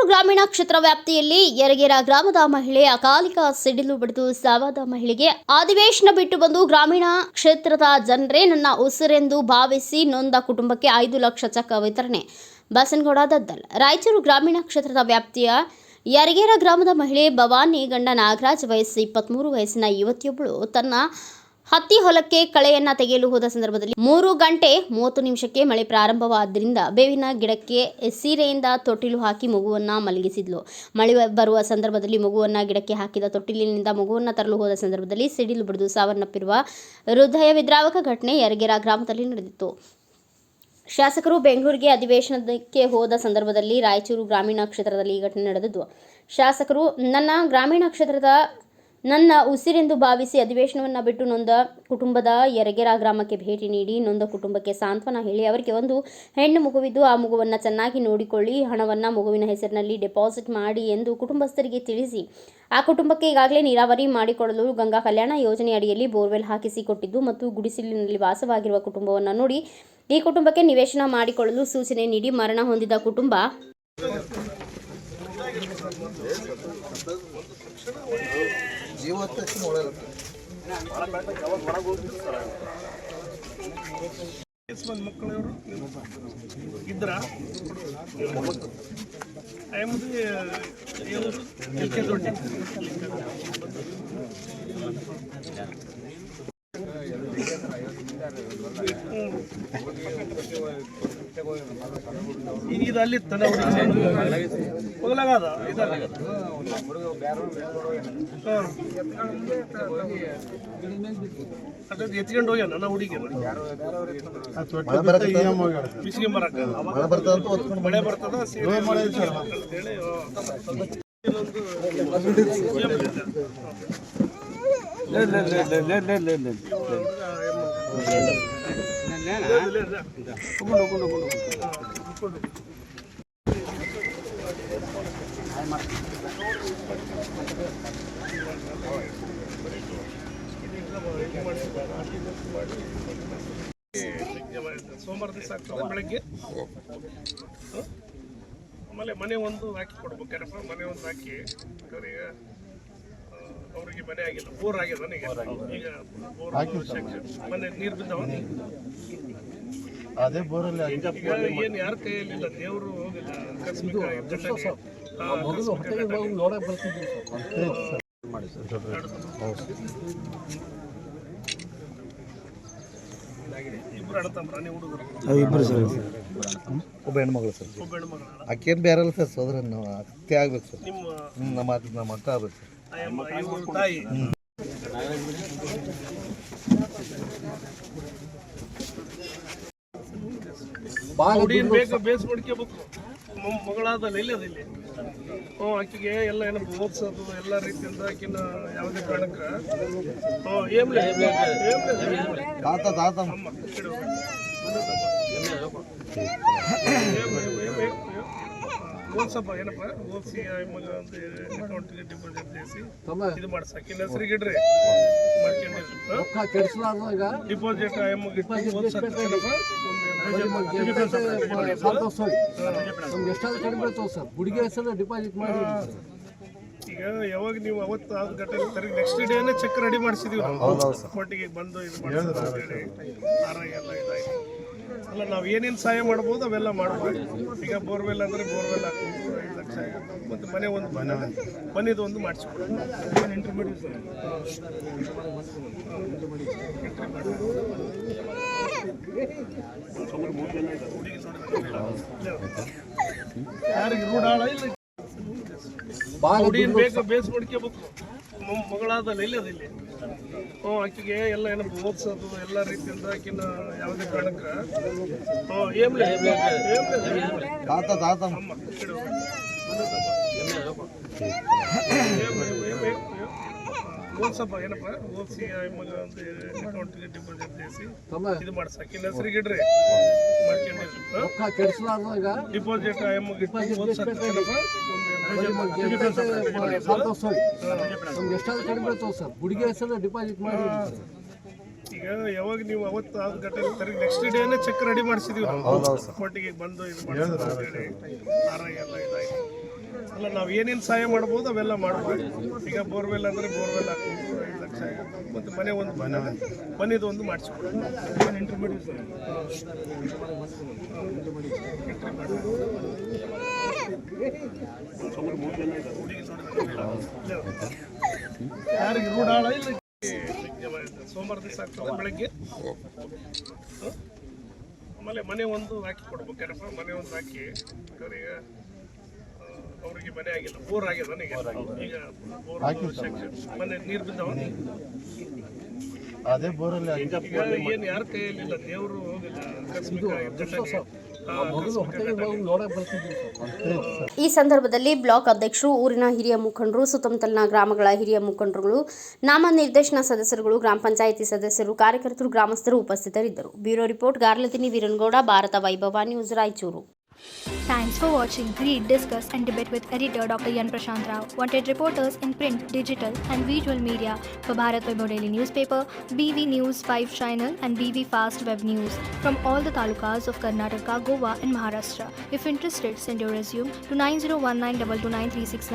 ಗ್ರಾಮೀಣ ಕ್ಷೇತ್ರ ವ್ಯಾಪ್ತಿಯಲ್ಲಿ ಯರಗೇರ ಗ್ರಾಮದ ಮಹಿಳೆ ಅಕಾಲಿಕ ಸಿಡಿಲು ಬಡಿದು ಸಾವಾದ ಮಹಿಳೆಗೆ ಅಧಿವೇಶನ ಬಿಟ್ಟು ಬಂದು ಗ್ರಾಮೀಣ ಕ್ಷೇತ್ರದ ಜನರೇ ನನ್ನ ಉಸಿರೆಂದು ಭಾವಿಸಿ ನೊಂದ ಕುಟುಂಬಕ್ಕೆ 5 ಲಕ್ಷ ಚೆಕ್ ವಿತರಣೆ. ಬಸನಗೌಡ ದದ್ದಲ್. ರಾಯಚೂರು ಗ್ರಾಮೀಣ ಕ್ಷೇತ್ರದ ವ್ಯಾಪ್ತಿಯ ಯರಗೇರ ಗ್ರಾಮದ ಮಹಿಳೆ ಭವಾನಿ ಗಂಡ ನಾಗರಾಜ್ ವಯಸ್ಸು 23 ವಯಸ್ಸಿನ ಯುವತಿಯೊಬ್ಬಳು ತನ್ನ ಹತ್ತಿ ಹೊಲಕ್ಕೆ ಕಳೆಯನ್ನ ತೆಗೆಯಲು ಹೋದ ಸಂದರ್ಭದಲ್ಲಿ 3 ಗಂಟೆ 30 ನಿಮಿಷಕ್ಕೆ ಮಳೆ ಪ್ರಾರಂಭವಾದ್ದರಿಂದ ಬೇವಿನ ಗಿಡಕ್ಕೆ ಸೀರೆಯಿಂದ ತೊಟ್ಟಿಲು ಹಾಕಿ ಮಗುವನ್ನ ಮಲಗಿಸಿದ್ಲು. ಮಳೆ ಬರುವ ಸಂದರ್ಭದಲ್ಲಿ ಮಗುವನ್ನ ಗಿಡಕ್ಕೆ ಹಾಕಿದ ತೊಟ್ಟಿಲಿನಿಂದ ಮಗುವನ್ನ ತರಲು ಹೋದ ಸಂದರ್ಭದಲ್ಲಿ ಸಿಡಿಲು ಬಡಿದು ಸಾವನ್ನಪ್ಪಿರುವ ಹೃದಯ ವಿದ್ರಾವಕ ಘಟನೆ ಯರಗೇರ ಗ್ರಾಮದಲ್ಲಿ ನಡೆದಿತ್ತು. ಶಾಸಕರು ಬೆಂಗಳೂರಿಗೆ ಅಧಿವೇಶನಕ್ಕೆ ಹೋದ ಸಂದರ್ಭದಲ್ಲಿ ರಾಯಚೂರು ಗ್ರಾಮೀಣ ಕ್ಷೇತ್ರದಲ್ಲಿ ಈ ಘಟನೆ ನಡೆದಿದ್ದು, ಶಾಸಕರು ನನ್ನ ಉಸಿರೆಂದು ಭಾವಿಸಿ ಅಧಿವೇಶನವನ್ನು ಬಿಟ್ಟು ನೊಂದ ಕುಟುಂಬದ ಯರಗೇರ ಗ್ರಾಮಕ್ಕೆ ಭೇಟಿ ನೀಡಿ ನೊಂದ ಕುಟುಂಬಕ್ಕೆ ಸಾಂತ್ವನ ಹೇಳಿ ಅವರಿಗೆ ಒಂದು ಹೆಣ್ಣು ಮಗುವಿದ್ದು ಆ ಮಗುವನ್ನು ಚೆನ್ನಾಗಿ ನೋಡಿಕೊಳ್ಳಿ, ಹಣವನ್ನು ಮಗುವಿನ ಹೆಸರಿನಲ್ಲಿ ಡೆಪಾಸಿಟ್ ಮಾಡಿ ಎಂದು ಕುಟುಂಬಸ್ಥರಿಗೆ ತಿಳಿಸಿ ಆ ಕುಟುಂಬಕ್ಕೆ ಈಗಾಗಲೇ ನೀರಾವರಿ ಮಾಡಿಕೊಡಲು ಗಂಗಾ ಕಲ್ಯಾಣ ಯೋಜನೆ ಅಡಿಯಲ್ಲಿ ಬೋರ್ವೆಲ್ ಹಾಕಿಸಿ ಕೊಟ್ಟಿದ್ದು ಮತ್ತು ಗುಡಿಸಲಿನಲ್ಲಿ ವಾಸವಾಗಿರುವ ಕುಟುಂಬವನ್ನು ನೋಡಿ ಈ ಕುಟುಂಬಕ್ಕೆ ನಿವೇಶನ ಮಾಡಿಕೊಳ್ಳಲು ಸೂಚನೆ ನೀಡಿ ಮರಣ ಹೊಂದಿದ ಕುಟುಂಬ ಮಕ್ಕಳವರು ಇದ್ರ ಈಗ ಇದು ಅಲ್ಲಿ ಹೋಗ್ಲಾಗದ ಎತ್ಕೊಂಡು ಹೋಗ್ಯಾನ ನಾ ಹುಡುಗಿ ಮಳೆ ಬರ್ತದ ಸೋಮವಾರ ದಿವಸ ಆಗ್ತದೆ ಬೆಳಗ್ಗೆ. ಆಮೇಲೆ ಮನೆ ಒಂದು ಹಾಕಿ ಕೊಡ್ಬೇಕಾರಪ್ಪ, ಮನೆ ಒಂದು ಹಾಕಿ ಅವ್ರಿಗೆ ಮನೆ ಆಗಿಲ್ಲ, ಬೋರ್ ಆಗಿದೆ ನನಗೆ. ಈಗ ಬೋರ್ ಮನೆ ನೀರು ಬಿದ್ದಾವ, ಅದೇ ಬೋರಲ್ಲಿ ಏನು ಯಾರ ಕೈಯಲ್ಲಿಲ್ಲ, ದೇವರು ಹೋಗಿಲ್ಲ. ಆಕಸ್ಮಿಕ ಇಬ್ರು ಅಡತಂಬ್ರ ನೀವು ಹುಡುಗರು? ಇಬ್ಬರು ಸರ್, ಒಬ್ಬ ಹೆಣ್ಮಗಳು ಸರ್. ಒಬ್ಬ ಹೆಣ್ಮಗಳು ಆಕೇನು ಬೇರೆ ಅಲ್ಲ ಸರ್, ಸೋದರ ನಾವು ಅತ್ತೆ ಆಗ್ಬೇಕು ಸರ್. ನಿಮ್ಮ ನಮ್ಮ ಅಕ್ಕ ಆಗ್ಬೇಕು ಸರ್. ತಾಯಿ ಬೇಗ ಬೇಸ್ ಮಾಡ್ಕೋಬೇಕು. ಮಗಳಾದಲ್ಲ ಇಲ್ಲಿ ಅದಿಲ್ಲಿ ಆಕಿಗೆ ಎಲ್ಲ ಏನೋ ಓದಿಸೋದು ಎಲ್ಲ ರೀತಿಯಿಂದ ಆಕಿನ ಯಾವುದೇ ಕಾರಣಕ್ಕೆ ಓದ್ಸಪ್ಪ ಏನಪ್ಪ ಓದಿಸಿ ಮಗ ಅಂತ ಅಕೌಂಟ್ಗೆ ಡಿಪಾಸಿಟ್ చేసి ಇದು ಮಾಡ್ಸಕ್ಕೆ ಹೆಸರಿಗೆ ಇಡ್ರಿ ಡಿಪಾಸಿಟ್ ಹುಡುಗಿ ಹೆಸರು ಡಿಪಾಸಿಟ್ ಮಾಡಿ. ಈಗ ಯಾವಾಗ ನೀವು ಅವತ್ತು ಆದ ಘಟನೆ ತರಗಿ ನೆಕ್ಸ್ಟ್ ಡೇನೇ ಚೆಕ್ ರೆಡಿ ಮಾಡಿಸಿದೀವಿ ಕೋರ್ಟಿಗೆ ಬಂದು ಇದು ಮಾಡಿ ಎಲ್ಲ ಇದಾಯ್ತು. ಅಲ್ಲ ನಾವು ಏನೇನು ಸಹಾಯ ಮಾಡ್ಬೋದು ಅವೆಲ್ಲ ಮಾಡ್ಬೋದು. ಈಗ ಬೋರ್ವೆಲ್ ಅಂದರೆ ಬೋರ್ವೆಲ್ ಹಾಕ್ಬೋದು, 5 ಲಕ್ಷ ಮತ್ತು ಮನೆ ಒಂದು ಮನೆದು ಒಂದು ಮಾಡಿಸ್ಕೊಡೋದು. ಯಾರಿಗೆ ರೂಢಾಳ ಇಲ್ಲ ಬೇಗ ಬೇಸ್ ಮಾಡ್ಕೋಬೇಕು. ಮಗಳಾದಲ್ಲ ಇಲ್ಲಿ ಅದಿಲ್ಲಿ ಆಕಿಗೆ ಎಲ್ಲ ಏನೋ ಓದಿಸೋದು ಎಲ್ಲ ರೀತಿಯಿಂದ ಆಕಿನ ಯಾವುದೇ ಕಾರಣಕ್ಕೆ ಓದ್ಸಪ್ಪ ಏನಪ್ಪ ಓದಿಸಿ ಮಗ ಅಂತ ಅಕೌಂಟ್ಗೆ ಡಿಪಾಸಿಟ್ చేసి ಇದು ಮಾಡ್ಸಕ್ಕೆ ಹೆಸರಿಗೆ ಇಡ್ರಿ ಡಿಪಾಸಿಟ್ ಹುಡುಗಿ ಹೆಸರು ಡಿಪಾಸಿಟ್ ಮಾಡಿ. ಈಗ ಯಾವಾಗ ನೀವು ಅವತ್ತು ಆದ ಘಟನೆ ತರಗಿ ನೆಕ್ಸ್ಟ್ ಡೇನೇ ಚೆಕ್ ರೆಡಿ ಮಾಡಿಸಿದೀವಿ ಕೋರ್ಟಿಗೆ ಬಂದು ಇದು ಮಾಡಿ ಎಲ್ಲ ಇದಾಯ್ತು. ಅಲ್ಲ ನಾವು ಏನೇನು ಸಹಾಯ ಮಾಡ್ಬೋದು ಅವೆಲ್ಲ ಮಾಡ್ಬೋದು. ಈಗ ಬೋರ್ವೆಲ್ ಅಂದರೆ ಬೋರ್ವೆಲ್ ಹಾಕ್ಬೋದು, 5 ಲಕ್ಷ ಮತ್ತು ಮನೆದು ಒಂದು ಮಾಡಿಸ್ಕೊಡ್ಬೋದು. ಯಾರಿಗೆ ರೂಢಾಳ ಇಲ್ಲ ಸೋಮವಾರ ದಿವಸ ಆಗ್ತದೆ ಬೆಳಗ್ಗೆ. ಆಮೇಲೆ ಮನೆ ಒಂದು ಹಾಕಿ ಕೊಡ್ಬೇಕಾರಪ್ಪ, ಮನೆ ಒಂದು ಹಾಕಿ ಅವರಿಗೆ ಮನೆ ಆಗಿಲ್ಲ, ಬೋರ್ ಆಗಿದೆ ನನಗೆ. ಈಗ ಮನೆ ನೀರು ಬಿದ್ದಾವ, ಅದೇ ಬೋರಲ್ಲಿ ಏನು ಯಾರ ಕೈಯಲ್ಲಿಲ್ಲ, ದೇವರು ಹೋಗಿಲ್ಲ. ನೋಡಕ್ ಬರ್ತಿದ್ವಿ ಸರ್. ಈ ಸಂದರ್ಭದಲ್ಲಿ ಬ್ಲಾಕ್ ಅಧ್ಯಕ್ಷರು, ಊರಿನ ಹಿರಿಯ ಮುಖಂಡರು, ಸುತ್ತಮುತ್ತಲಿನ ಗ್ರಾಮಗಳ ಹಿರಿಯ ಮುಖಂಡರುಗಳು, ನಾಮನಿರ್ದೇಶನ ಸದಸ್ಯರುಗಳು, ಗ್ರಾಮ ಪಂಚಾಯಿತಿ ಸದಸ್ಯರು, ಕಾರ್ಯಕರ್ತರು, ಗ್ರಾಮಸ್ಥರು ಉಪಸ್ಥಿತರಿದ್ದರು. ಬ್ಯೂರೋ ರಿಪೋರ್ಟ್ ಗಾರ್ಲದಿನಿ ವೀರನಗೌಡ, ಭಾರತ ವೈಭವ news, Raichur. Thanks for watching. Read, discuss and debate with editor Dr. Yan Prashant Rao. Wanted reporters in print, digital and visual media for Bharat Vaibhav Daily Newspaper, BV News 5 Channel and BV Fast Web News from all the talukas of Karnataka, Goa and Maharashtra. If interested, send your resume to 9019229369.